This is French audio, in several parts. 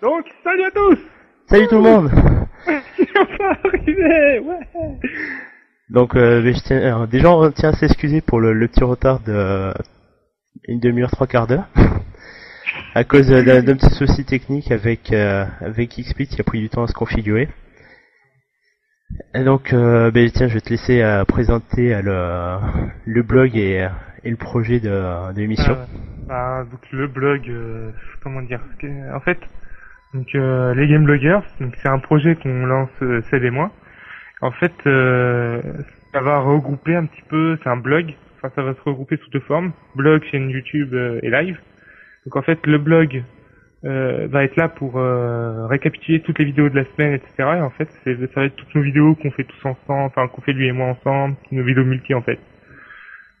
Donc, salut à tous. Salut tout le monde. On va arriver, ouais. Donc déjà on tient à s'excuser pour le petit retard de une demi-heure, trois quarts d'heure à cause d'un petit souci technique avec XSplit qui a pris du temps à se configurer. Et donc tiens, je vais te laisser présenter le blog et le projet de l'émission. Donc le blog, comment dire, en fait, donc les Game Bloggers, donc c'est un projet qu'on lance Seb et moi. En fait, ça va regrouper un petit peu, c'est un blog, enfin ça va se regrouper sous deux formes, blog, chaîne YouTube et live. Donc en fait, le blog va être là pour récapituler toutes les vidéos de la semaine, etc. Et en fait, ça va être toutes nos vidéos qu'on fait tous ensemble, enfin qu'on fait lui et moi ensemble, nos vidéos multi en fait.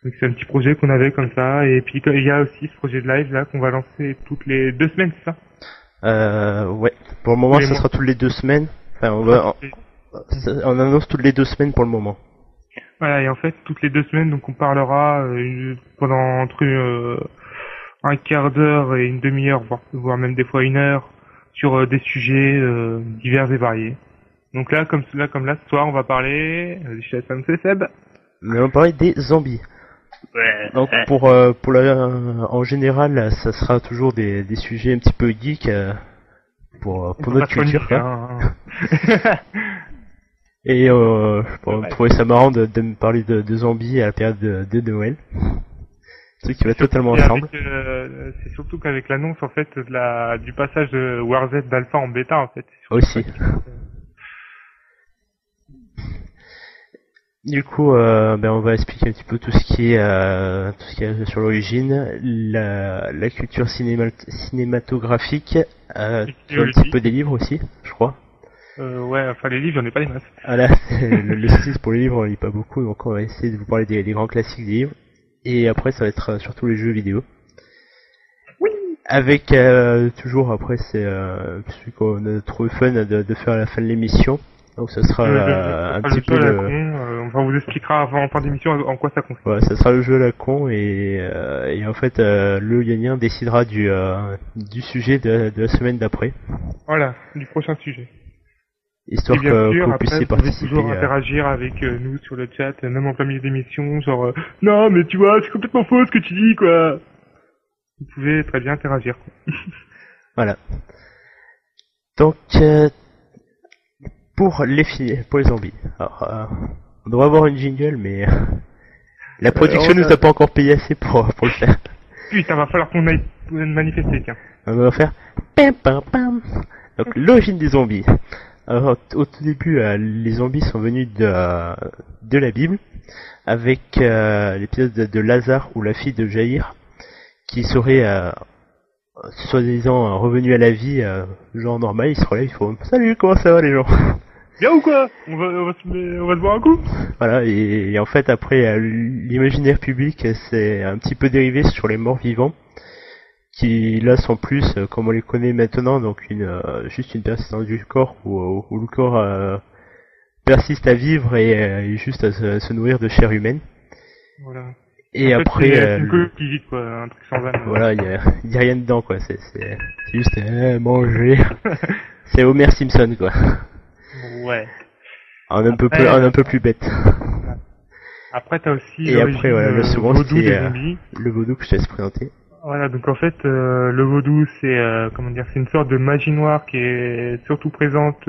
Donc c'est un petit projet qu'on avait comme ça, et puis il y a aussi ce projet de live là qu'on va lancer toutes les 2 semaines, c'est ça? Ouais. Pour le moment, ça sera toutes les 2 semaines. Enfin, on annonce toutes les 2 semaines pour le moment. Voilà, et en fait, toutes les 2 semaines, donc on parlera pendant entre un quart d'heure et une demi-heure, voire même des fois 1 heure, sur des sujets divers et variés. Donc là, comme là, ce soir, on va parler, je laisse c'est Seb. Mais on va parler des zombies. Ouais. Donc en général, ça sera toujours des sujets un petit peu geek pour notre culture, quoi. Et on trouvait ça marrant de me parler de zombies à la période de Noël. Ce qui va totalement ensemble. C'est surtout qu'avec l'annonce en fait du passage de WarZ d'alpha en bêta en fait. Aussi. Du coup, on va expliquer un petit peu tout ce qui est sur l'origine, la culture cinématographique, un petit peu des livres aussi, je crois. Ouais, enfin les livres, j'en ai pas des masses. Voilà, le souci pour les livres, on lit pas beaucoup, donc on va essayer de vous parler des grands classiques des livres. Et après, ça va être surtout les jeux vidéo. Oui. Avec toujours après, c'est celui qu'on a trouvé fun de faire à la fin de l'émission. Donc ça sera un petit peu on vous expliquera en fin d'émission en quoi ça consiste. Ouais, ça sera le jeu à la con et en fait le gagnant décidera du sujet de la semaine d'après. Voilà, du prochain sujet. Histoire que vous puissiez participer. Vous pouvez toujours interagir avec nous sur le chat, même en plein milieu d'émission, genre non mais tu vois c'est complètement faux ce que tu dis quoi. Vous pouvez très bien interagir. Voilà. Donc pour les zombies. Alors on devrait avoir une jingle mais la production nous a pas encore payé assez pour le faire. Putain, va falloir qu'on aille manifester, tiens. On va faire pam pam pam. Donc l'origine des zombies. Alors, au tout début, les zombies sont venus de la Bible, avec l'épisode de Lazare ou la fille de Jaïr, qui serait soi-disant revenu à la vie, genre normal. Il se relève, il faut salut, comment ça va les gens? Bien ou quoi? On va se boire un coup? Voilà, et en fait après l'imaginaire public s'est un petit peu dérivé sur les morts vivants, qui là sont plus comme on les connaît maintenant, donc juste une persistance du corps où le corps persiste à vivre et juste à se nourrir de chair humaine. Voilà. Et en après fait, une coquille vide quoi, un truc sans âme. Voilà, il y a rien dedans quoi, c'est juste manger. C'est Homer Simpson quoi. Ouais. Un peu plus bête. Après t'as aussi et après voilà, le second vaudou c'est des zombies. Le vaudou que je te laisse présenter. Voilà, donc en fait, le vaudou, c'est c'est une sorte de magie noire qui est surtout présente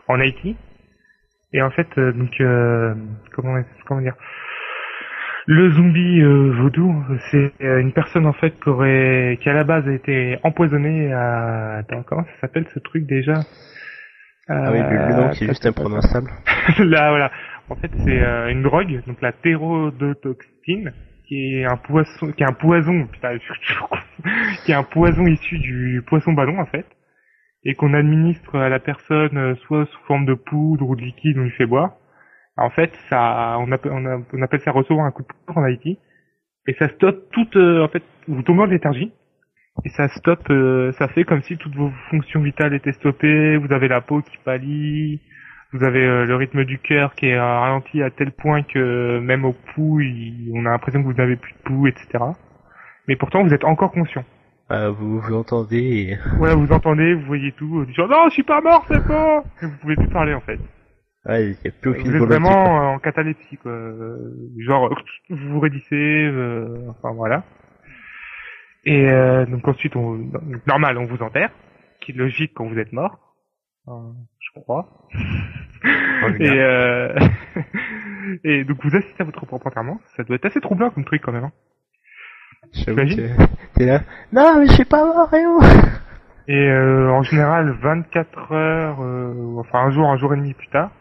en Haïti. Et en fait, comment dire, le zombie vaudou, c'est une personne en fait qui à la base a été empoisonnée à... Attends, comment ça s'appelle ce truc déjà? Ah oui, le nom qui est juste imprononçable. Là, voilà. En fait, c'est une drogue, donc la thérodotoxine, qui est un poison, putain, qui est un poison issu du poisson ballon en fait, et qu'on administre à la personne soit sous forme de poudre ou de liquide, on lui fait boire. En fait, on appelle ça recevoir un coup de poudre en Haïti, et ça stoppe en fait, vous tombez en léthargie, et ça stoppe, ça fait comme si toutes vos fonctions vitales étaient stoppées, vous avez la peau qui pâlit, vous avez le rythme du cœur qui est ralenti à tel point que même au pouls, on a l'impression que vous n'avez plus de pouls, etc. Mais pourtant, vous êtes encore conscient. Vous entendez et... Voilà, vous entendez, vous voyez tout, du genre non, je suis pas mort, c'est bon. Et vous pouvez plus parler en fait. Ouais, il y a plus aucune Vous êtes volonté, vraiment quoi. en catalepsie quoi. Genre vous vous raidissez, enfin voilà. Et donc ensuite donc, normal, on vous enterre, qui est logique quand vous êtes mort, je crois. En Et général. et donc vous assistez à votre propre enterrement. Ça doit être assez troublant comme truc quand même. Hein. J'avoue T'imagines que t'es là. Non, mais je suis pas mort, Réo. Et en général, 24 heures, enfin un jour et demi plus tard,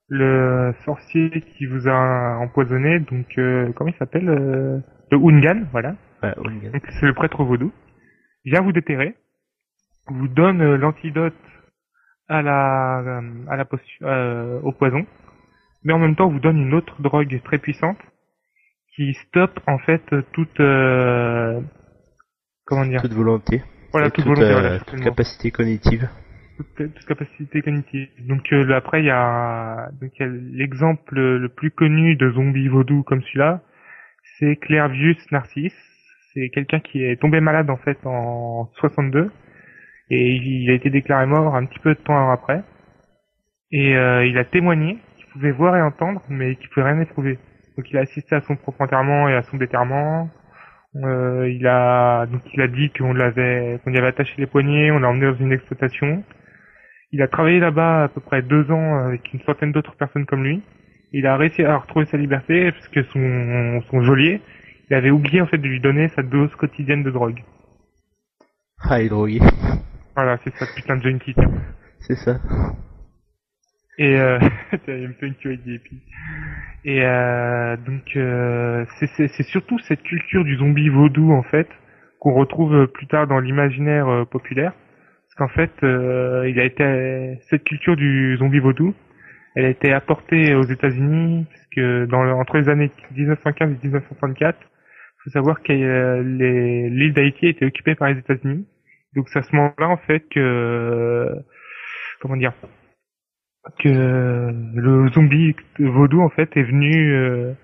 le sorcier qui vous a empoisonné, donc comment il s'appelle le Ungan, voilà. Ouais, Ongan. Donc c'est le prêtre vaudou. Il vient vous déterrer, vous donne l'antidote au poison, mais en même temps vous donne une autre drogue très puissante qui stoppe en fait toute comment dire Toute volonté. voilà Et toute toute, volonté voilà, toute certainement. capacité cognitive. Toute capacité cognitive. Donc après il y a l'exemple le plus connu de zombie vaudou comme celui-là, c'est Clervius Narcisse. C'est quelqu'un qui est tombé malade en fait en 62 et il a été déclaré mort un petit peu de temps après. Et il a témoigné qu'il pouvait voir et entendre mais qu'il pouvait rien éprouver. Donc il a assisté à son propre enterrement et à son déterrement. Il a dit qu'on y avait attaché les poignets, on l'a emmené dans une exploitation. Il a travaillé là-bas à peu près 2 ans avec une centaine d'autres personnes comme lui. Il a réussi à retrouver sa liberté parce que son geôlier, il avait oublié en fait de lui donner sa dose quotidienne de drogue. Ah, il est drogué. Voilà, c'est ça, putain de junkie, tiens. C'est ça. Et il me fait une tuerie d'épi. Et donc c'est surtout cette culture du zombie vaudou en fait qu'on retrouve plus tard dans l'imaginaire populaire. Parce qu'en fait, cette culture du zombie vaudou, elle a été apportée aux États-Unis, parce que entre les années 1915 et 1964, faut savoir que l'île d'Haïti a été occupée par les États-Unis. Donc c'est à ce moment-là en fait comment dire, que le zombie vaudou en fait est venu,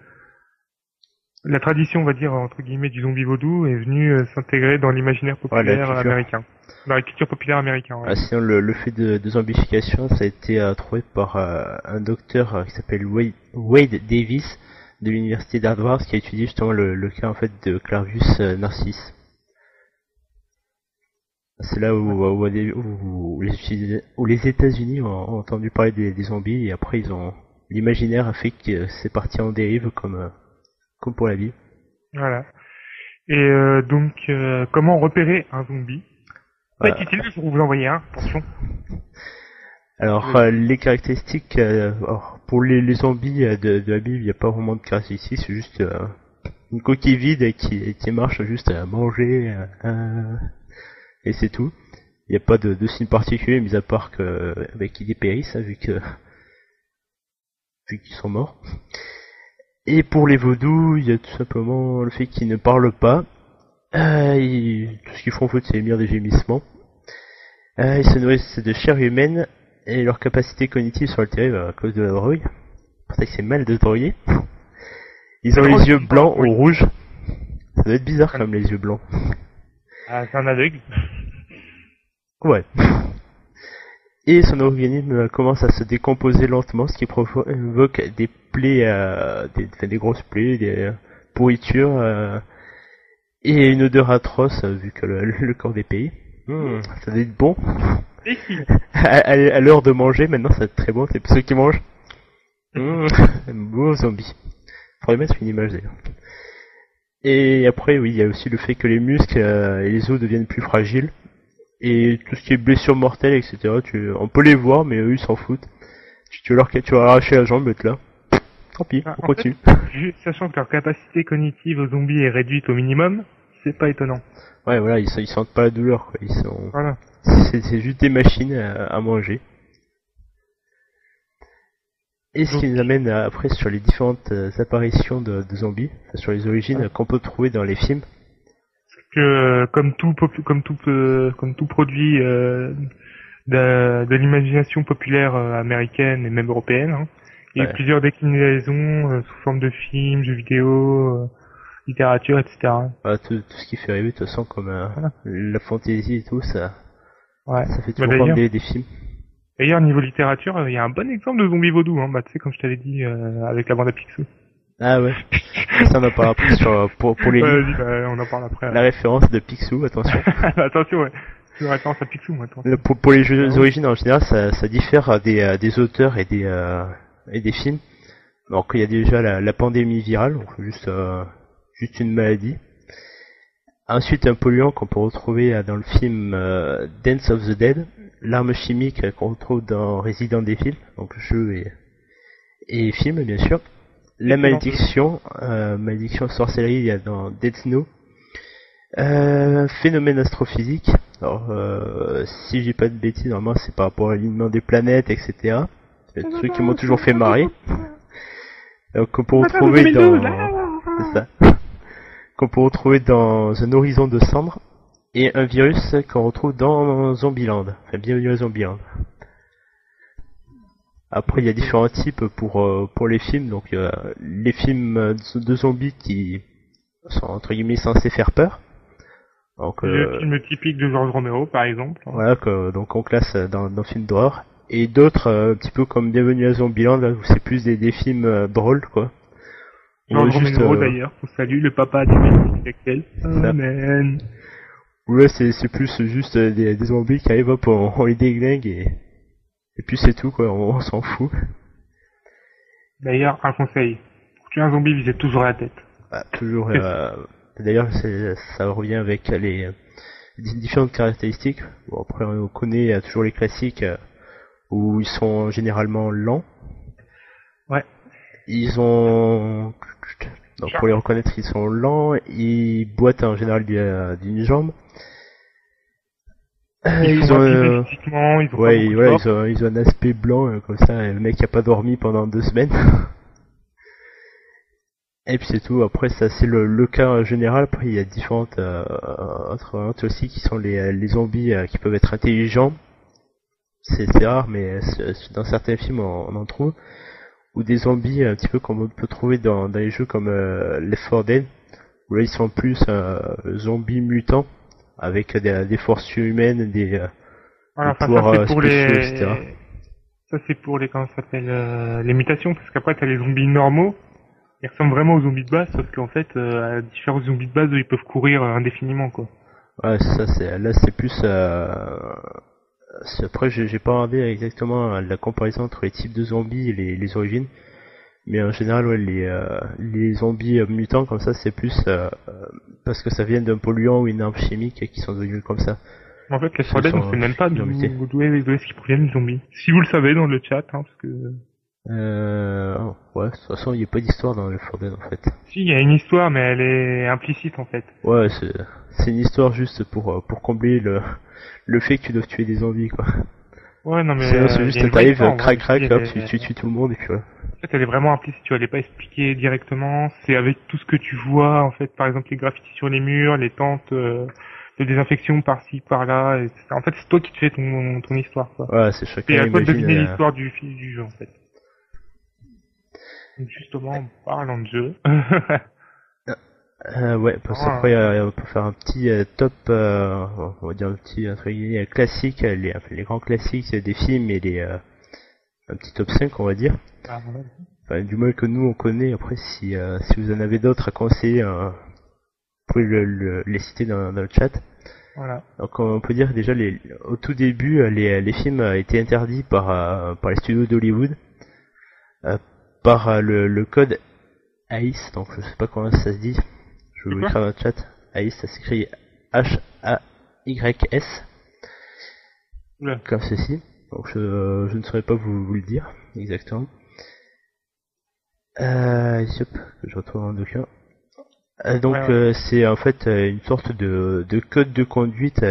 la tradition on va dire entre guillemets du zombie vaudou est venue s'intégrer dans l'imaginaire populaire culture. américain. Dans la culture populaire américaine. Ouais. Ah, sinon, le fait de zombification, ça a été trouvé par un docteur qui s'appelle Wade Davis de l'université d'Harvard, qui a étudié justement le cas en fait de Clervius Narcisse. C'est là où les États-Unis ont entendu parler des zombies et après l'imaginaire a fait que c'est parti en dérive comme pour la vie. Voilà. Et donc comment repérer un zombie? Pas utile pour vous envoyer un, attention. Alors les caractéristiques, pour les zombies de la Bible, il n'y a pas vraiment de caractéristiques, c'est juste une coquille vide qui marche juste à manger, et c'est tout. Il n'y a pas de signe particulier, mis à part qu'ils dépérissent, vu qu'ils sont morts. Et pour les vaudous, il y a tout simplement le fait qu'ils ne parlent pas. Tout ce qu'ils font en fait, c'est émettre des gémissements. Ils se nourrissent de chair humaine et leurs capacités cognitives sont altérées à cause de la drogue. C'est pour ça que c'est mal de droguer. Ils ont les yeux blancs ou rouges. Ça doit être bizarre quand même les yeux blancs. Ah, c'est un aveugle. Ouais. Et son organisme commence à se décomposer lentement, ce qui provoque des plaies, des grosses plaies, des pourritures, et une odeur atroce vu que le corps est payé. Ça doit être bon. À l'heure de manger, maintenant ça va être très bon, c'est pour ceux qui mangent. Beau zombie. Faudrait mettre une image d'ailleurs. Et après, oui, il y a aussi le fait que les muscles et les os deviennent plus fragiles. Et tout ce qui est blessures mortelles, etc., on peut les voir, mais eux ils s'en foutent. Tu vas arracher la jambe, être là. Tant pis, on continue. Fait, sachant que leur capacité cognitive aux zombies est réduite au minimum, c'est pas étonnant. Ouais, voilà, ils sentent pas la douleur, quoi. Voilà. C'est juste des machines à manger. Et ce qui nous amène après sur les différentes apparitions de zombies, sur les origines qu'on peut trouver dans les films. Que comme tout produit de l'imagination populaire américaine et même européenne, hein, il y a eu plusieurs déclinaisons sous forme de films, jeux vidéo, littérature, etc. Voilà, tout ce qui fait rêver, de toute façon, comme Voilà. la fantasy et tout, Ouais. ça fait Bah, toujours prendre des films. d'ailleurs, niveau littérature, il y a un bon exemple de zombie vaudou, hein. Bah, tu sais, comme je t'avais dit, avec la bande à Picsou. Ah ouais. Ça, on en parlera plus pour les livres. Vas-y, bah, on en parle après. La référence de Picsou, attention. Attention, ouais. C'est une référence à Picsou, moi, attention. Pour les jeux d'origine, en général, ça diffère des auteurs et des films. Donc, il y a déjà la pandémie virale, donc juste une maladie. Ensuite, un polluant qu'on peut retrouver dans le film Dance of the Dead, l'arme chimique qu'on retrouve dans Resident Evil, donc jeu et film, bien sûr. La malédiction sorcellerie, il y a dans Dead Snow. Phénomène astrophysique. Alors, si je dis pas de bêtises, normalement c'est par rapport à l'alignement des planètes, etc. C'est des trucs qui m'ont toujours fait marrer. Donc, qu'on peut retrouver c'est ça. Qu'on peut retrouver dans un horizon de cendres. Et un virus qu'on retrouve dans Zombieland. Enfin, bienvenue à Zombieland. Après, il y a différents types pour les films. Donc, les films de zombies qui sont entre guillemets censés faire peur. Donc, le film typique de George Romero, par exemple. Voilà, donc on classe dans film d'horreur. Et d'autres, un petit peu comme Bienvenue à Zombieland, là, où c'est plus des films drôles, quoi. George Romero, d'ailleurs, on salue le papa des intellectuels. Amen. Ouais, c'est plus juste des zombies qui arrivent, hop, on les déglingue et puis c'est tout, quoi, on s'en fout. D'ailleurs, un conseil. Pour tuer un zombie, visez toujours la tête. Ah, toujours, d'ailleurs, ça revient avec les différentes caractéristiques. Bon, après, on connaît toujours les classiques où ils sont généralement lents. Ouais. Ils ont... Donc, pour les reconnaître, ils sont lents, ils boitent en général d'une jambe. Ils ont un aspect blanc, comme ça, le mec qui a pas dormi pendant 2 semaines. Et puis c'est tout. Après, ça c'est le cas général. Après, il y a différentes autres variantes aussi qui sont les zombies qui peuvent être intelligents. C'est rare, mais dans certains films on en trouve. Ou des zombies un petit peu comme on peut trouver dans les jeux comme Left 4 Dead, où là ils sont plus zombies mutants avec des forces humaines, des pouvoirs spéciaux, etc. Ça c'est pour les comment ça s'appelle les mutations, parce qu'après t'as les zombies normaux. Ils ressemblent vraiment aux zombies de base, sauf qu'en fait, différents zombies de base, ils peuvent courir indéfiniment, quoi. Ouais, ça, c'est plus, après, j'ai pas regardé exactement la comparaison entre les types de zombies et les origines. Mais en général, ouais, les zombies mutants comme ça, c'est plus, parce que ça vient d'un polluant ou une arme chimique qui sont devenus comme ça. En fait, les Dead, on sait même pas d'où est-ce qu'ils proviennent les zombies. Si vous le savez dans le chat, hein, parce que... ouais, de toute façon, il n'y a pas d'histoire dans le Dead en fait. Si, il y a une histoire, mais elle est implicite en fait. Ouais, c'est une histoire juste pour combler le fait que tu dois tuer des zombies, quoi. Ouais, non mais... C'est juste, t'arrives, crac, hop, tu tues tout le monde et puis voilà. En fait, elle est vraiment implicite, tu vois, elle est pas expliquée directement. C'est avec tout ce que tu vois, en fait, par exemple, les graffitis sur les murs, les tentes de désinfection par-ci, par-là, etc. En fait, c'est toi qui te fais ton histoire, quoi. Ouais, c'est chacun. Et à toi de deviner l'histoire du jeu, en fait. Donc justement, en parlant de jeu... ouais, parce qu'après, on peut faire un petit top, on va dire un petit classique, les grands classiques des films et un petit top 5, on va dire. Enfin, du moins que nous on connaît. Après, si vous en avez d'autres à conseiller, vous pouvez les citer dans le chat. Voilà. Donc on peut dire déjà au tout début les films étaient interdits par les studios d'Hollywood par le code AIS, donc je sais pas comment ça se dit, je vais vous l'écrire dans le chat. AIS, ça s'écrit HAYS comme ceci, donc je ne saurais pas vous le dire exactement. Hop, je retrouve un document. Donc c'est en fait une sorte de code de conduite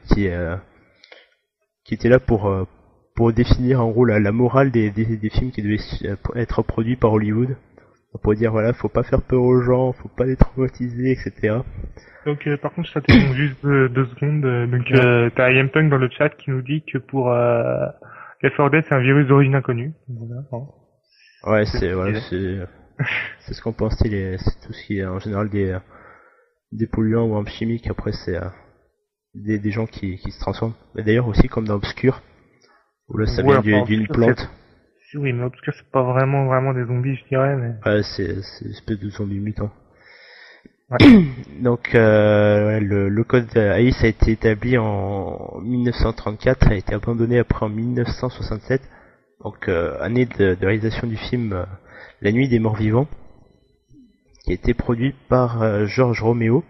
qui était là pour définir en gros la morale des films qui devaient être produits par Hollywood. Pour dire voilà, faut pas faire peur aux gens, faut pas les traumatiser, etc. Donc par contre je t'interromps juste 2 secondes. Donc t'as IMPunk dans le chat qui nous dit que pour Left 4 Dead c'est un virus d'origine inconnue. Voilà. Ouais, c'est C'est ce qu'on pense, c'est tout ce qui est en général des polluants ou armes chimiques. Après, c'est des gens qui se transforment. Mais d'ailleurs aussi comme dans Obscur, où là ça Ouais, vient enfin, d'une plante. oui, mais parce que c'est pas vraiment des zombies, je dirais, mais... Ouais, c'est une espèce de zombie mutant. Ouais. Donc le code AIS a été établi en 1934, a été abandonné après en 1967. Donc année de réalisation du film La Nuit des Morts Vivants, qui a été produit par George Romero.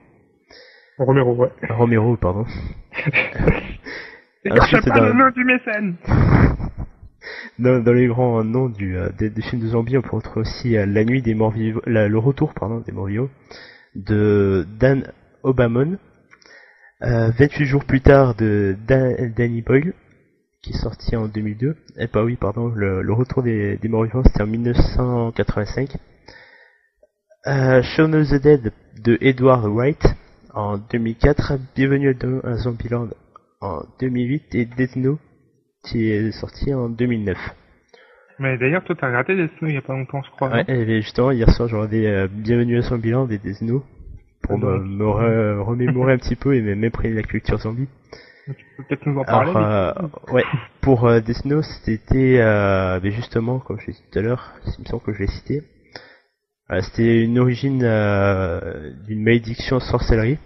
Romero, ouais. Romero, pardon. Écorche pas le nom du mécène. Dans les grands noms des films de zombies, on peut retrouver aussi La Nuit des Morts Vivants, le retour, pardon, des Morts Vivants, de Dan O'Bannon. 28 jours plus tard de Danny Boyle, qui est sorti en 2002. Eh bah oui, pardon, le retour des Morts Vivants, c'était en 1985. Shaun of the Dead de Edward Wright en 2004. Bienvenue à Zombieland en 2008. Et Death Note qui est sorti en 2009. Mais d'ailleurs, toi, t'as regardé Death Note il y a pas longtemps, je crois. Ouais, et justement, hier soir, j'ai regardé Bienvenue à Zombieland et Death Note pour me remémorer un petit peu et m'imprégner la culture zombie. Tu peux peut-être nous en parler. Ouais, pour Death Note, c'était justement, comme je l'ai dit tout à l'heure, il me semble que je l'ai cité, c'était une origine d'une malédiction sorcellerie,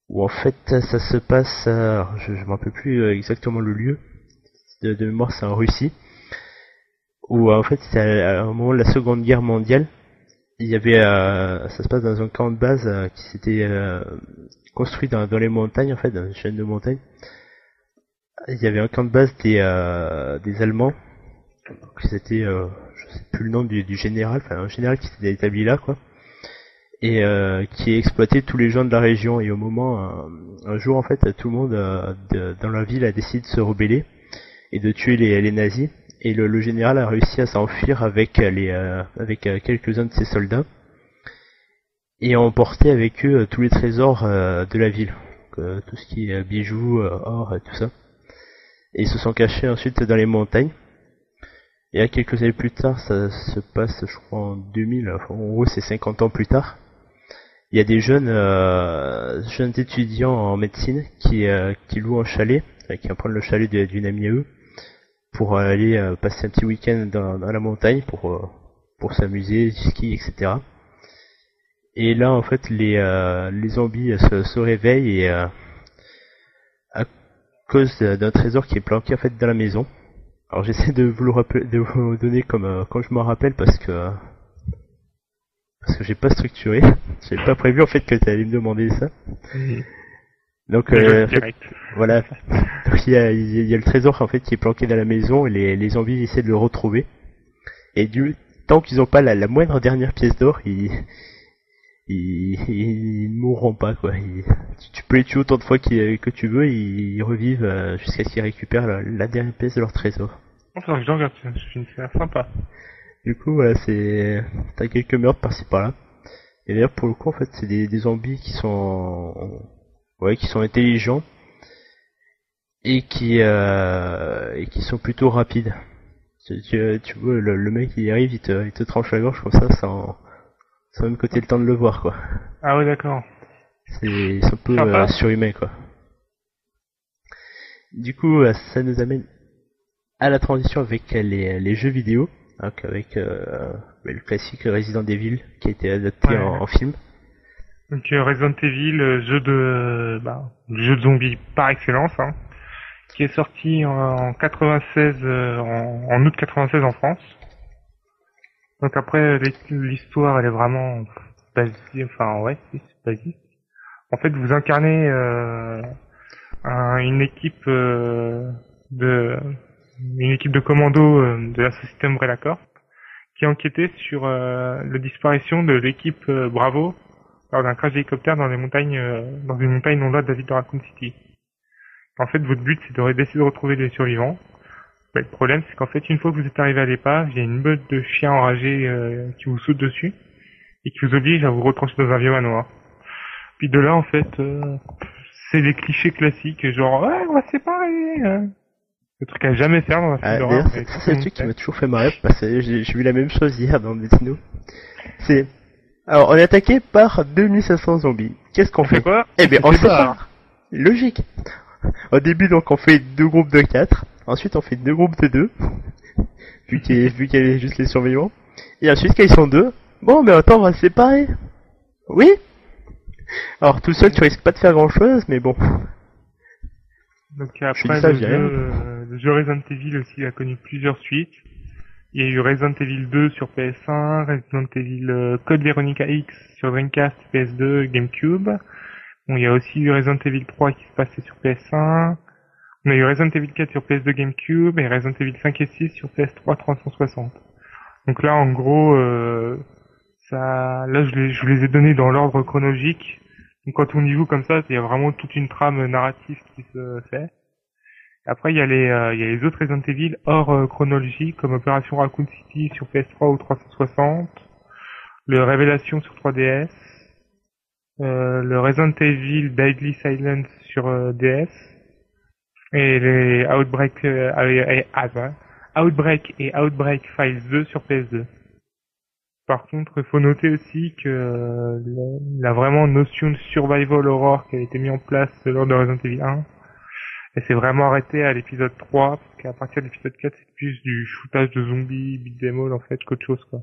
où en fait ça se passe, je me rappelle plus exactement le lieu, de mémoire c'est en Russie, où en fait c'est à un moment de la Seconde Guerre mondiale. Il y avait, ça se passe dans un camp de base qui s'était construit dans les montagnes, en fait, dans une chaîne de montagnes. Il y avait un camp de base des Allemands. C'était, je sais plus le nom du général, enfin un général qui s'était établi là, quoi, et qui exploitait tous les gens de la région. Et au moment, un jour, en fait, tout le monde dans la ville a décidé de se rebeller et de tuer les nazis. Et le général a réussi à s'enfuir avec quelques-uns de ses soldats et a emporté avec eux tous les trésors de la ville, tout ce qui est bijoux, or et tout ça. Et ils se sont cachés ensuite dans les montagnes. Et là, quelques années plus tard, ça se passe, je crois, en 2000, enfin, en gros c'est 50 ans plus tard. Il y a des jeunes étudiants en médecine qui louent un chalet, qui vont prendre le chalet d'une amie à eux, pour aller passer un petit week-end dans la montagne pour s'amuser, du ski, etc. Et là, en fait, les zombies se réveillent et à cause d'un trésor qui est planqué en fait dans la maison. Alors j'essaie de vous le donner comme je m'en rappelle parce que j'ai pas structuré, j'avais pas prévu en fait que tu allais me demander ça. Donc en fait, voilà. Donc, il y a le trésor en fait qui est planqué dans la maison et les zombies essaient de le retrouver. Et tant qu'ils n'ont pas la moindre dernière pièce d'or, ils ne mourront pas, quoi. Tu peux les tuer autant de fois que tu veux, ils revivent jusqu'à ce qu'ils récupèrent la dernière pièce de leur trésor. Enfin, je regarde, c'est sympa. Du coup, voilà, t'as quelques meurtres par-ci par-là. Et d'ailleurs, pour le coup, en fait, c'est des zombies qui sont intelligents et qui sont plutôt rapides. Tu vois, le mec il arrive, il te tranche la gorge comme ça, sans même que t'aies le temps de le voir, quoi. Ah ouais, d'accord. Ils sont un peu surhumains, quoi. Du coup, ça nous amène à la transition avec les jeux vidéo, donc avec le classique Resident Evil qui a été adapté en film. Donc Resident Evil, jeu de zombies par excellence, hein, qui est sorti en 96, en août 96 en France. Donc après l'histoire elle est vraiment basique, enfin ouais, c'est basique. En fait vous incarnez une équipe de commando de la société Umbrella Corp qui enquêtait sur la disparition de l'équipe Bravo lors d'un crash d'hélicoptère dans une montagne non loin de la ville de Raccoon City. En fait, votre but, c'est d'essayer de retrouver les survivants. Mais le problème, c'est qu'en fait, une fois que vous êtes arrivé à l'épave, il y a une meute de chiens enragés qui vous saute dessus et qui vous oblige à vous retrancher dans un vieux manoir. Puis de là, en fait, c'est les clichés classiques, genre « Ouais, on va se séparer Le truc à jamais faire dans un film d'horreur. D'ailleurs, c'est le truc qui m'a toujours fait marrer, parce que j'ai vu la même chose hier dans Destino. C'est... Alors, on est attaqué par 2500 zombies. Qu'est-ce qu'on fait? Quoi? Eh bien, on se sépare. Logique. Au début, donc, on fait 2 groupes de 4. Ensuite, on fait 2 groupes de 2. vu qu'il y a juste les survivants. Et ensuite, quand ils sont 2, bon, mais attends, on va se séparer. Oui. Alors, tout seul, tu risques pas de faire grand chose, mais bon. Donc après, le jeu Resident Evil aussi a connu plusieurs suites. Il y a eu Resident Evil 2 sur PS1, Resident Evil Code Veronica X sur Dreamcast, PS2, GameCube. Bon, il y a aussi eu Resident Evil 3 qui se passait sur PS1. On a eu Resident Evil 4 sur PS2, GameCube et Resident Evil 5 et 6 sur PS3, 360. Donc là, en gros, je vous les ai donnés dans l'ordre chronologique. Donc quand on y joue comme ça, il y a vraiment toute une trame narrative qui se fait. Après, il y a les autres Resident Evil hors chronologie, comme Opération Raccoon City sur PS3 ou 360, le Révélation sur 3DS, le Resident Evil Deadly Silence sur DS, et les Outbreak et Outbreak Files 2 sur PS2. Par contre, il faut noter aussi que la vraiment notion de survival horror qui a été mise en place lors de Resident Evil 1, elle s'est vraiment arrêtée à l'épisode 3, parce qu'à partir de l'épisode 4, c'est plus du shootage de zombies, beat'em all en fait, qu'autre chose quoi.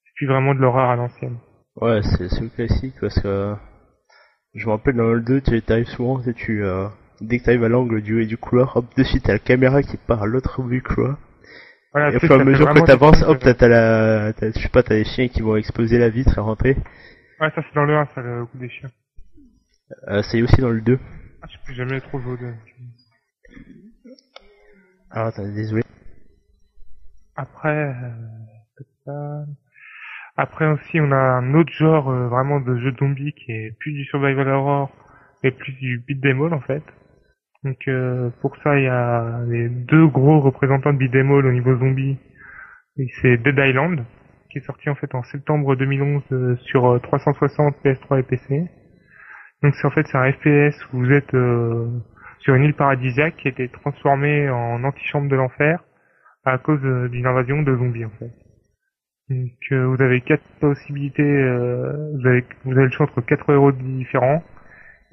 C'est plus vraiment de l'horreur à l'ancienne. Ouais, c'est le classique, parce que je me rappelle dans le 2, tu arrives souvent, dès que t'arrives à l'angle du couloir, hop, de suite t'as la caméra qui part à l'autre bout du couloir. Voilà, et au fur et à mesure que t'avances, hop, je sais pas, t'as des chiens qui vont exploser la vitre et rentrer. Ouais, ça c'est dans le 1, ça, le coup des chiens. C'est aussi dans le 2. Ah, je peux jamais trop jouer au 2. Alors, attends, désolé. Après aussi, on a un autre genre vraiment de jeu de zombies qui est plus du survival horror, mais plus du beat'em all en fait. Donc pour ça, il y a les deux gros représentants de beat'em all au niveau zombie. C'est Dead Island, qui est sorti en fait en septembre 2011 sur 360, PS3 et PC. Donc c'est un FPS où vous êtes sur une île paradisiaque qui a été transformée en antichambre de l'enfer à cause d'une invasion de zombies en fait. Donc vous avez 4 possibilités, vous avez le choix entre 4 héros différents.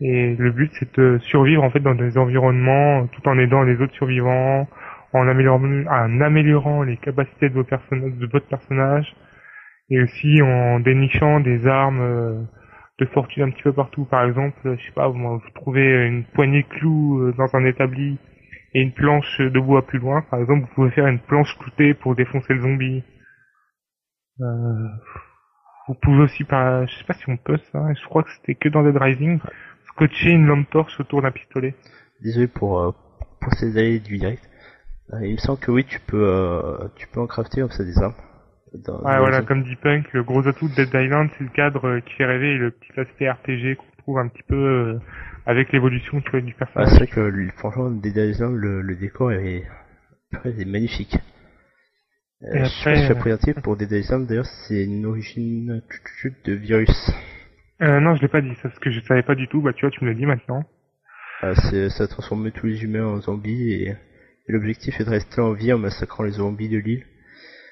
Et le but, c'est de survivre en fait dans des environnements tout en aidant les autres survivants, en améliorant les capacités de votre personnage, et aussi en dénichant des armes de fortune un petit peu partout. Par exemple, je sais pas, vous trouvez une poignée de clous dans un établi et une planche de bois plus loin. Par exemple, vous pouvez faire une planche cloutée pour défoncer le zombie. Vous pouvez aussi, je sais pas si on peut ça, je crois que c'était que dans Dead Rising, scotcher une lampe torche autour d'un pistolet. Désolé pour ces allées du direct. Il me semble que oui, tu peux en crafter comme ça des armes. Ouais, voilà, comme dit Punk, le gros atout de Dead Island, c'est le cadre qui fait rêver et le petit aspect RPG qu'on trouve un petit peu avec l'évolution du personnage. C'est vrai que franchement, Dead Island, le décor est magnifique. Je sais pas si je suis présenté pour Dead Island, d'ailleurs, c'est une origine de virus. Non, je l'ai pas dit, ça, parce que je savais pas du tout, bah tu vois, tu me le dis maintenant. Ça transforme tous les humains en zombies et l'objectif est de rester en vie en massacrant les zombies de l'île.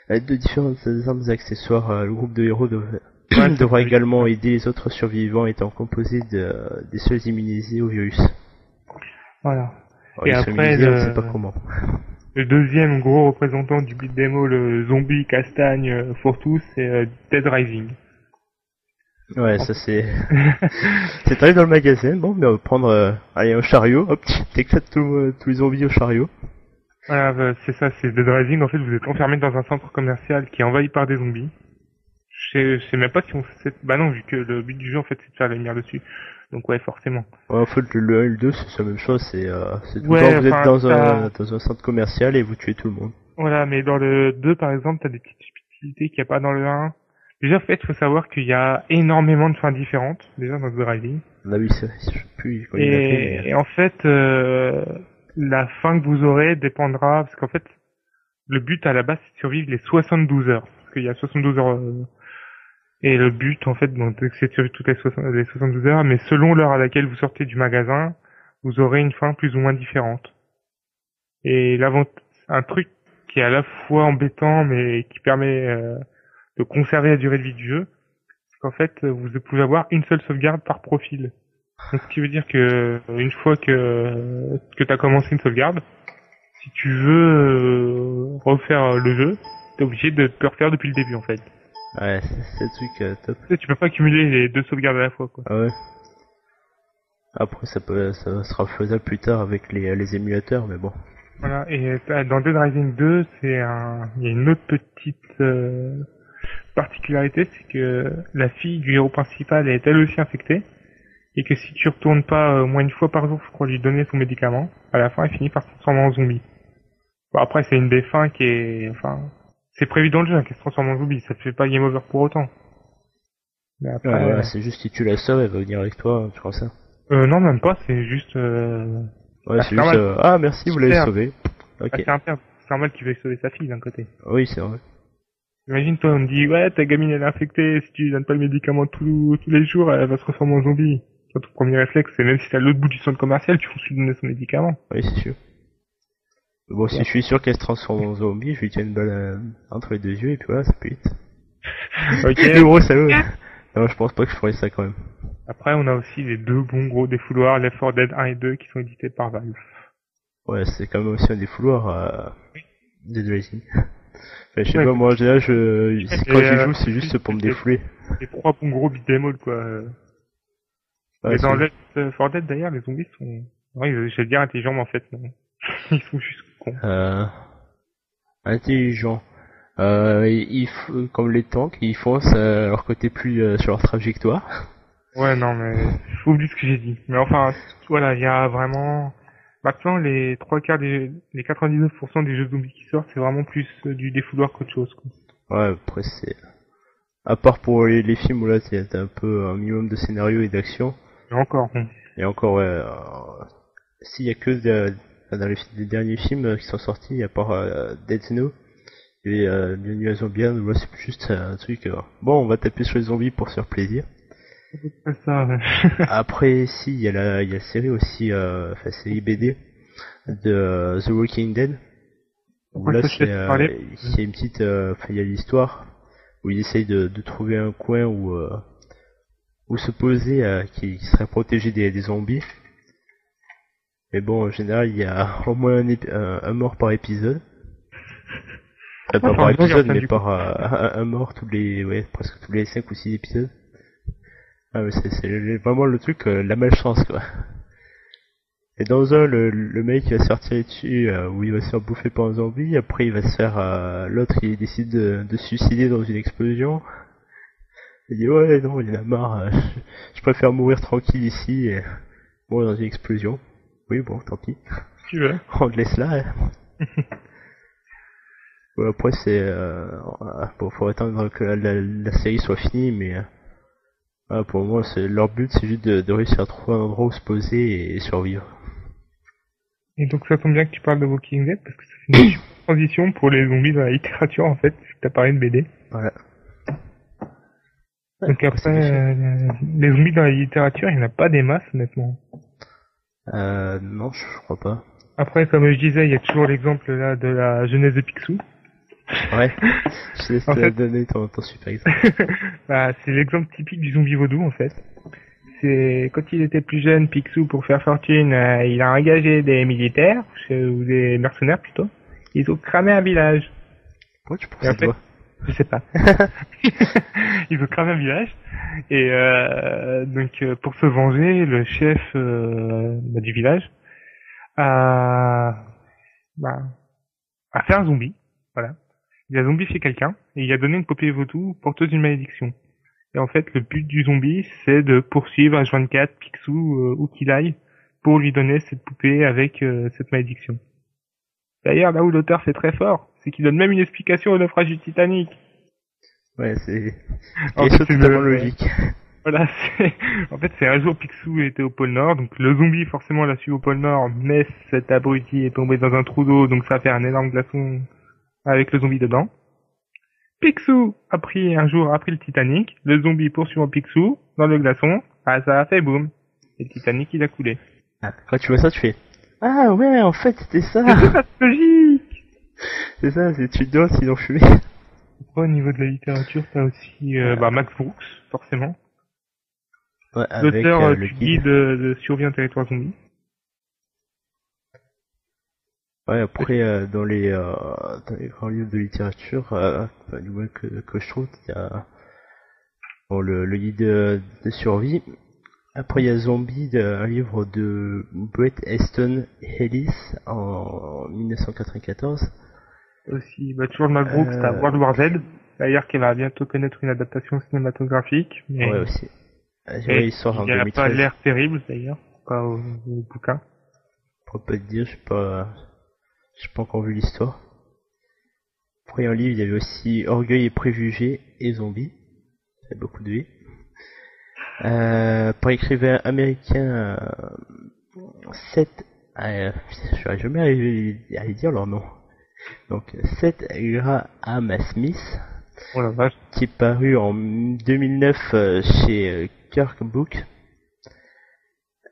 À l'aide de différentes armes et accessoires, le groupe de héros devra également aider les autres survivants étant composé des seuls immunisés au virus. Voilà. Alors, et après, on sait pas comment. Le deuxième gros représentant du beat'em all, le zombie castagne fourre-tout, c'est Dead Rising. Ouais, ça c'est... c'est arrivé dans le magasin, bon, mais on va prendre un chariot, hop, t'éclates tous les zombies au chariot. Voilà, c'est ça, c'est Dead Rising, en fait vous êtes enfermé dans un centre commercial qui est envahi par des zombies. Je sais même pas si on sait... Bah non, vu que le but du jeu en fait c'est de faire la lumière dessus. Donc ouais, forcément. Ouais, en fait le 1 et le 2 c'est la même chose, c'est tout le temps vous êtes dans un centre commercial et vous tuez tout le monde. Voilà, mais dans le 2 par exemple, t'as des petites subtilités qu'il n'y a pas dans le 1. Déjà, en fait, il faut savoir qu'il y a énormément de fins différentes, déjà, dans The Rising. Ah oui, je sais plus quand il a fait, mais... Et en fait, la fin que vous aurez dépendra, parce qu'en fait, le but à la base, c'est de survivre les 72 heures. Parce qu'il y a 72 heures, et le but, en fait, donc, c'est de survivre toutes les 72 heures, mais selon l'heure à laquelle vous sortez du magasin, vous aurez une fin plus ou moins différente. Et un truc qui est à la fois embêtant mais qui permet de conserver la durée de vie du jeu, c'est qu'en fait vous pouvez avoir une seule sauvegarde par profil. Donc ce qui veut dire que une fois que t'as commencé une sauvegarde, si tu veux refaire le jeu, t'es obligé de te le refaire depuis le début en fait. Ouais, c'est le truc top. Tu peux pas cumuler les deux sauvegardes à la fois quoi. Ah ouais. Après ça sera faisable plus tard avec les émulateurs, mais bon. Voilà, et dans Dead Rising 2, il y a une autre petite particularité, c'est que la fille du héros principal est elle aussi infectée, et que si tu retournes pas au moins une fois par jour, je crois, lui donner son médicament, à la fin, elle finit par se transformer en zombie. Bon, après, c'est une des fins qui est, enfin, c'est prévu dans le jeu, hein, qu'elle se transforme en zombie, ça te fait pas game over pour autant. Mais après, ouais, voilà, c'est juste si tu la sauves, elle va venir avec toi, tu vois ça. Non, même pas, c'est juste, ouais, c'est juste, ah, merci, vous l'avez sauvé. Ok. C'est normal qu'il veuille sauver sa fille d'un côté. Oui, c'est vrai. Imagine toi, on te dit, ouais, ta gamine elle est infectée, si tu lui donnes pas le médicament tous les jours, elle va se transformer en zombie. Toi, ton premier réflexe, c'est même si t'es à l'autre bout du centre commercial, tu faut lui donner son médicament. Oui, c'est sûr. Bon, si je suis sûr qu'elle se transforme en zombie, je lui tiens une balle entre les deux yeux et puis voilà, ça peut vite. Ok. Le gros salaud. Non, je pense pas que je ferais ça quand même. Après, on a aussi les deux bons gros défouloirs, Left 4 Dead 1 et 2, qui sont édités par Valve. Ouais, c'est quand même aussi un défouloir Dead Rising. Enfin, je sais pas, moi en général, quand j'y joue, c'est juste pour me défouler. Les trois bons gros beat'em all, quoi. Ouais, et dans Left 4 Dead, d'ailleurs, les zombies sont... Ouais, je vais dire intelligents, mais en fait, non. Ils sont juste cons. Intelligents. Comme les tanks, ils foncent leur côté plus sur leur trajectoire. Ouais, non, mais faut oublier ce que j'ai dit. Mais enfin, voilà, il y a vraiment... Maintenant, les 99% des jeux zombies qui sortent, c'est vraiment plus du défouloir qu'autre chose, quoi. Ouais, après c'est... À part pour les films où là, t'as un peu un minimum de scénario et d'action. Et encore, bon. Et encore, ouais... S'il y a que dans les derniers films qui sont sortis, à part Dead Snow et Bienvenue à Zombieland, là c'est juste un truc... bon, on va taper sur les zombies pour se faire plaisir. C'est ça, ouais. Après, si, il y a la série aussi, enfin, série BD de The Walking Dead. Où là, c'est une petite, enfin, il y a l'histoire où ils essayent de trouver un coin où se poser, qui serait protégé des zombies. Mais bon, en général, il y a au moins un mort par épisode. Pas par épisode, mais par un mort presque tous les 5 ou 6 épisodes. Ah, mais c'est vraiment le truc, la malchance, quoi. Et dans un, le mec il va se faire tirer dessus, où il va se faire bouffer par un zombie, après il va se faire, l'autre il décide de se suicider dans une explosion. Il dit ouais non, il en a marre, je préfère mourir tranquille ici et mourir dans une explosion. Oui bon, tant pis. Tu veux. On le laisse là, hein. Bon, après c'est, bon, faut attendre que la série soit finie, mais pour moi, leur but, c'est juste de réussir à trouver un endroit où se poser et survivre. Et donc ça tombe bien que tu parles de Walking Dead, parce que ça fait une transition pour les zombies dans la littérature, en fait, si t'as parlé de BD. Voilà. Donc après, les zombies dans la littérature, il n'y en a pas des masses, honnêtement. Non, je crois pas. Après, comme je disais, il y a toujours l'exemple là de la jeunesse de Picsou. Ouais, je laisse te donner ton super exemple. Bah, c'est l'exemple typique du zombie vaudou, en fait. C'est quand il était plus jeune, Picsou, pour faire fortune, il a engagé des militaires, ou des mercenaires plutôt. Ils ont cramé un village. Pourquoi tu penses à toi? Je sais pas. Ils ont cramé un village. Et donc, pour se venger, le chef du village a fait un zombie. Voilà. Il a zombifié quelqu'un et il a donné une poupée vaudou porteuse d'une malédiction. Et en fait, le but du zombie, c'est de poursuivre H24 Picsou où qu'il aille pour lui donner cette poupée avec cette malédiction. D'ailleurs, là où l'auteur fait très fort, c'est qu'il donne même une explication au naufrage du Titanic. Ouais, c'est totalement logique. Voilà, en fait, c'est un jour Picsou était au pôle Nord, donc le zombie forcément l'a suivi au pôle Nord, mais cet abruti est tombé dans un trou d'eau, donc ça a fait un énorme glaçon avec le zombie dedans. Picsou un jour a pris le Titanic, le zombie poursuivant Picsou dans le glaçon, ça a fait boum. Et le Titanic il a coulé. Ah, quand tu vois ça, tu fais Ah ouais, en fait, c'était ça. C'est logique. C'est ça, c'est tu dors sinon fumé. Au niveau de la littérature, t'as aussi Max Brooks, forcément. Ouais, avec L'auteur le du guide. guide de survie en territoire zombie. Ouais, après, dans les grands livres de littérature, nouvelle que je trouve, il y a bon, le guide de survie. Après, il y a Zombie, un livre de Bret Easton Ellis en 1994. Aussi, toujours de Max Brooks, t'as World War Z. D'ailleurs, qui va bientôt connaître une adaptation cinématographique. Ouais, Mais aussi. Ouais, il sort en il a pas 2013. l'air terrible, d'ailleurs. Pas au bouquin. Je pourrais pas te dire, j'ai pas encore vu l'histoire. Après, en livre, il y avait aussi Orgueil et Préjugés et Zombies. Il y a beaucoup de vie. Par écrivain américain, Seth, je vais jamais arriver à dire leur nom. Donc, Seth Graham Smith, Oh la vache. qui est paru en 2009 chez Kirk Book.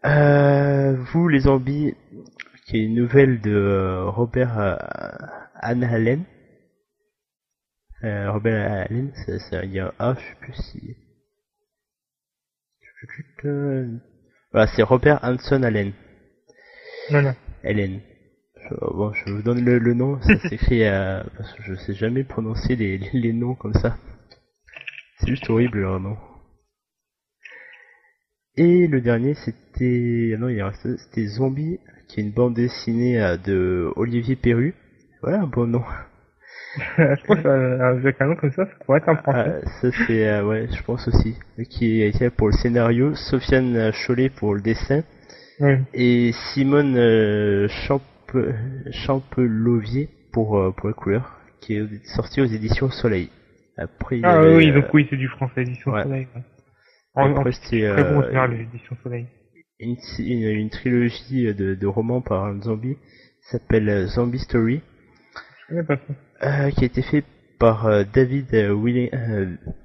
Vous les zombies, qui est une nouvelle de Robert Anna Allen. Robert Allen, il y a un A, je sais plus si. Voilà, c'est Robert Hanson Allen. Voilà. Allen. Bon, je vous donne le nom, ça s'écrit parce que je sais jamais prononcer les noms comme ça. C'est juste horrible leur nom. Et le dernier c'était non il reste c'était Zombie, qui est une bande dessinée de Olivier Perru. Voilà un bon nom. Je pense qu'avec un nom comme ça pourrait être un français. Ça c'est ouais je pense aussi. Qui est écrit pour le scénario, Sofiane Chollet pour le dessin. Oui. Et Simone Champelovier pour la couleur, qui est sorti aux éditions Soleil. Après, il y avait, Oui, donc oui, c'est du français, édition ouais. Soleil. Ouais. Après, c'était très bon en général, les éditions Soleil. une trilogie de romans par un zombie, qui s'appelle Zombie Story, Je connais pas ça. qui a été fait par David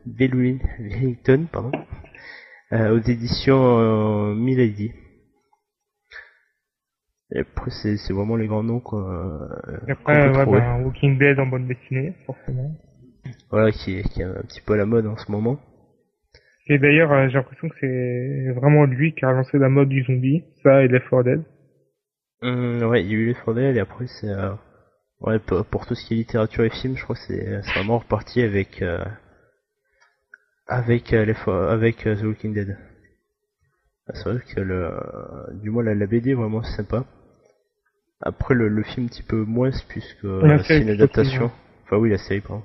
Wellington, pardon, aux éditions Milady. Et après, c'est vraiment les grands noms Et après, qu'on peut trouver. Walking Dead en bande dessinée, forcément. Voilà, qui est un petit peu à la mode en ce moment. Et d'ailleurs, j'ai l'impression que c'est vraiment lui qui a lancé la mode du zombie, ça et Left 4 Dead. Ouais, il y a eu les Dead et après c'est ouais pour tout ce qui est littérature et film, je crois que c'est vraiment reparti avec The Walking Dead. C'est vrai que du moins la BD est vraiment sympa. Après le film un petit peu moins puisque c'est une adaptation. Enfin oui, la série pardon.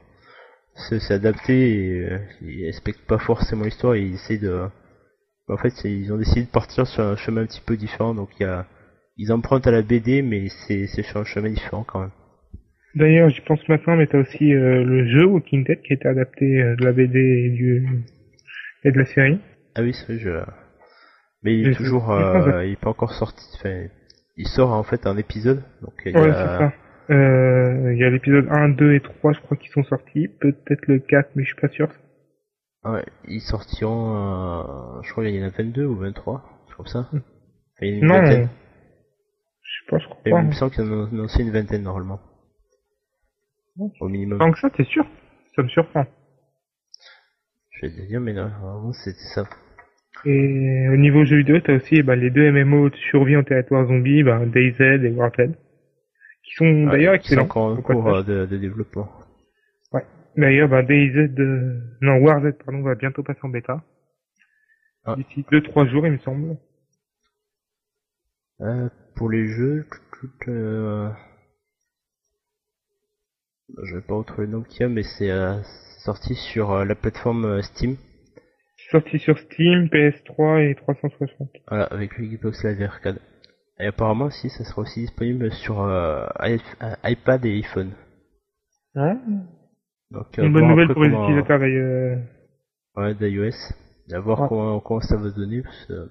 C'est adapté et ils respectent pas forcément l'histoire et ils essaient de. En fait, ils ont décidé de partir sur un chemin un petit peu différent, donc ils empruntent à la BD, mais c'est sur un chemin différent quand même. D'ailleurs, j'y pense maintenant, mais t'as aussi le jeu Walking Dead qui a été adapté de la BD et de la série. Ah oui, c'est vrai, mais il est toujours, il est pas encore sorti. Enfin, il sort en fait un épisode, donc c'est ça. Il y a l'épisode 1, 2 et 3, je crois, qui sont sortis. Peut-être le 4, mais je suis pas sûr. Ouais, ils sortiront, je crois qu'il y en a 22 ou 23, c'est comme ça. Enfin, il y a une Non, vingtaine. je sais pas, je crois Et pas. il me semble qu'il y en a annoncé une vingtaine normalement. Au minimum. Tant que ça, t'es sûr? Ça me surprend. Je vais te dire, mais non, vraiment c'était ça. Et au niveau jeu vidéo, t'as aussi les deux MMO de survie en territoire zombie, DayZ et Warhead, qui sont d'ailleurs excellents. Qui sont encore en cours de développement. Ouais. D'ailleurs, Warhead, pardon, va bientôt passer en bêta. Ah. D'ici 2-3 jours, il me semble. Pour les jeux, je vais pas retrouver le nom qu'il y a, mais c'est sorti sur la plateforme Steam. Sorti sur Steam, PS3 et 360. Voilà, avec le Xbox Live Arcade. Et apparemment, si, ça sera aussi disponible sur iPad et iPhone. Ouais. Donc, une bonne nouvelle pour les utilisateurs d'ailleurs. Ouais, d'iOS. À voir comment ça va donner. Parce que...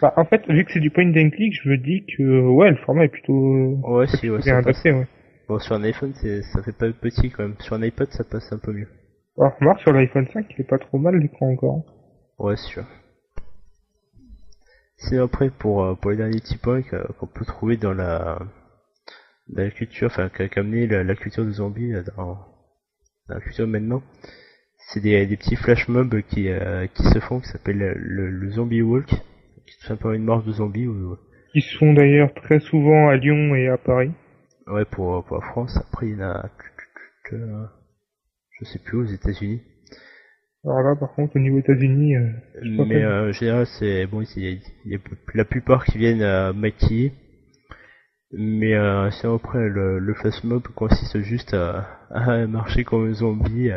en fait, vu que c'est du point and click, je me dis que le format est plutôt bien adapté. Ouais. Bon, sur un iPhone, ça fait pas petit quand même. Sur un iPad, ça passe un peu mieux. Alors, remarque, sur l'iPhone 5, il est pas trop mal l'écran encore. Ouais, c'est sûr. Sinon après pour les derniers petits points qu'on peut trouver dans la culture, enfin qu'a amené la culture des zombies dans la culture maintenant, c'est des petits flash mobs qui se font, qui s'appellent le zombie walk, qui est tout simplement une marche de zombies Qui se font d'ailleurs très souvent à Lyon et à Paris. Ouais, pour la France. Après il y en a je sais plus, aux États-Unis. Alors là, par contre, au niveau États-Unis, mais en général, c'est bon, il y a la plupart qui viennent maquillés. Mais sinon après, le flash mob consiste juste à marcher comme un zombie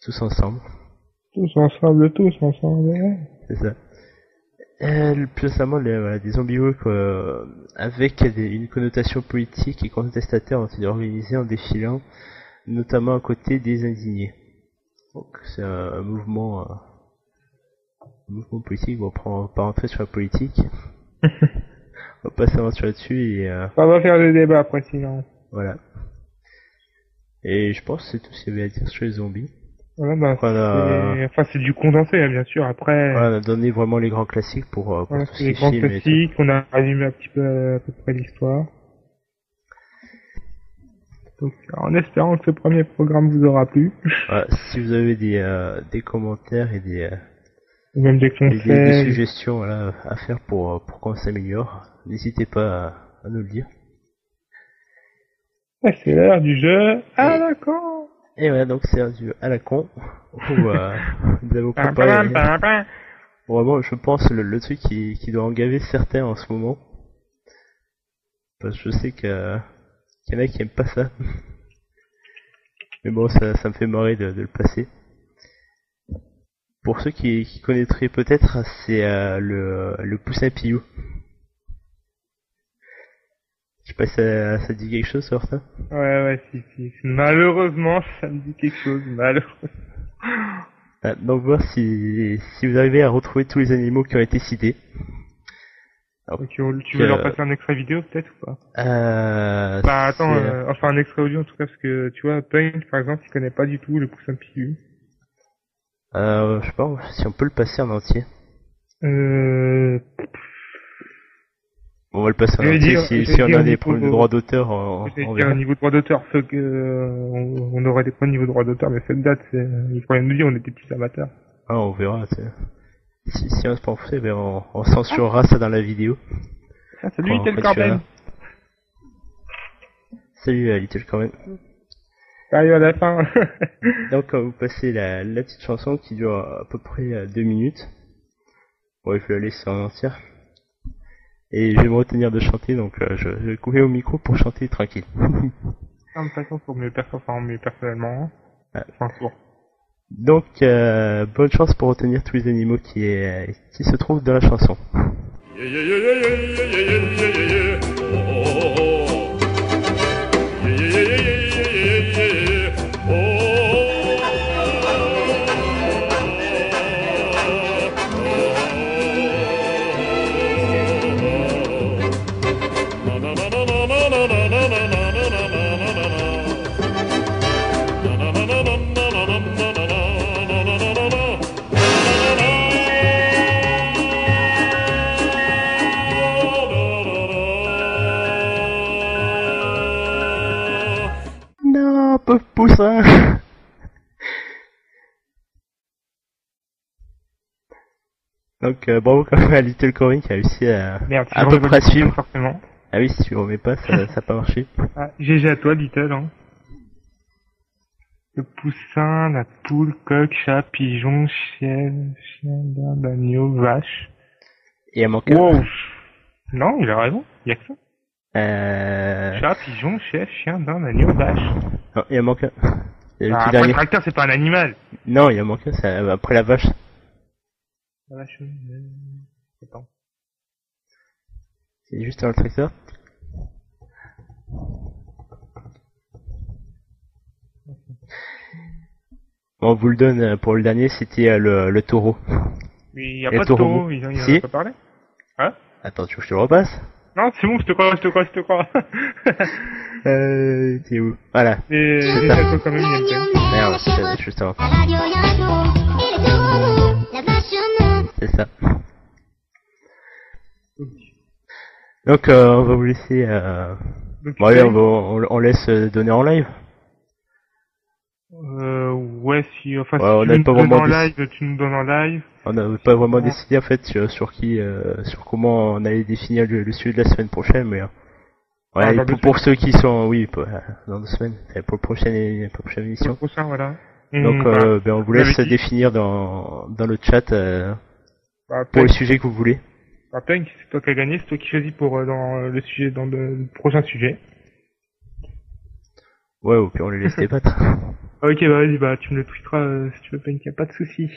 tous ensemble. Tous ensemble. C'est ça. Le plus récemment, des zombies walk avec une connotation politique et contestataire ont été organisés en défilant, notamment à côté des indignés. Donc c'est un mouvement politique. Bon, on va pas rentrer sur la politique. On va pas s'aventurer dessus et on va faire des débats après sinon. Voilà. Et je pense que c'est tout ce qu'il y avait à dire sur les zombies. Voilà, enfin c'est du condensé, hein, bien sûr. Après, voilà, on a donné vraiment les grands classiques pour voilà, tous ces les grands films. classiques, on a résumé un petit peu à peu près l'histoire. Donc, en espérant que ce premier programme vous aura plu. Voilà, si vous avez des commentaires et même des conseils, des suggestions voilà, à faire pour qu'on s'améliore, n'hésitez pas à nous le dire. Ouais, c'est l'heure du jeu. Ah d'accord. Et voilà, donc c'est un jeu à la con où nous avons préparé vraiment, je pense, le truc qui doit engager certains en ce moment. Parce que je sais qu'il y en a qui aiment pas ça. Mais bon, ça me fait marrer de le passer. Pour ceux qui connaîtraient peut-être, c'est le poussin Piou. Je sais pas si ça dit quelque chose sur ça. Ouais, si. Malheureusement, ça me dit quelque chose, malheureusement. Donc voir si vous arrivez à retrouver tous les animaux qui ont été cités. Alors, tu veux leur passer un extrait vidéo peut-être ou pas? Bah attends, enfin un extrait audio en tout cas, parce que tu vois, Paint par exemple, il connaît pas du tout le poussin Piou. Je sais pas si on peut le passer en entier. On va le passer en entier si on a des problèmes de droit d'auteur. On verra. Niveau de droit d'auteur, on aurait des problèmes de niveau de droit d'auteur, mais cette date, il faut rien nous dire, on est des petits amateurs. Ah, on verra. Si on se pense, ben on censurera ça dans la vidéo. Ah, salut Little Corben. Salut Little Corben. Salut à la fin. Donc on va vous passer la petite chanson qui dure à peu près 2 minutes. Ouais, je vais la laisser en entière. Et je vais me retenir de chanter, donc je vais couper au micro pour chanter tranquille. De toute façon, pour mieux personnellement. Enfin, pour. Donc, bonne chance pour retenir tous les animaux qui se trouvent dans la chanson. Non, pauvre poussin. Donc bravo quand même à Little Corinne qui a réussi à peu près suivre. Forcément. Ah oui, si tu remets pas, ça n'a pas marché. Ah, GG à toi, Little. Hein. Le poussin, la poule, coq, chat, pigeon, chien, dinde, agneau, vache. Et il manque wow. Non, il a raison, il y a que ça. Chat, pigeon, chef, chien, dinde, agneau, vache. Non, il en manque un. Après, le tracteur, c'est pas un animal. Non, il en manque un, c'est après la vache. La vache, attends. C'est juste un tracteur. Bon, on vous le donne pour le dernier, c'était le taureau. Mais il n'y a pas de taureau, il en a pas parlé. Hein? Attends, tu veux que je te le repasse? Non, c'est bon, je te crois. T'es où? Voilà. Et c'est ça, quand même, il y a une thème. Merde, c'est juste avant. C'est ça. Donc on va vous laisser. Donc, Bon allez, on laisse donner en live. ouais, si, enfin, Ouais, si on tu n'a veux nous pas donner vraiment en live, tu nous donnes en live. On n'a pas vraiment décidé en fait sur qui, sur comment on allait définir le sujet de la semaine prochaine, mais ouais, dans pour ceux qui sont, oui, dans 2 semaines, c'est pour la prochaine Pour le émission. prochain, voilà. Donc Bah, ben on vous on avait laisse dit. définir dans le chat Bah, pour les Punk, sujets que vous voulez. Punk, c'est toi qui as gagné, c'est toi qui choisis pour dans le sujet, dans le prochain sujet. Ouais, ou puis on les laisse débattre. Ok, bah vas-y, bah tu me le tweeteras si tu veux, Punk, y a pas de souci.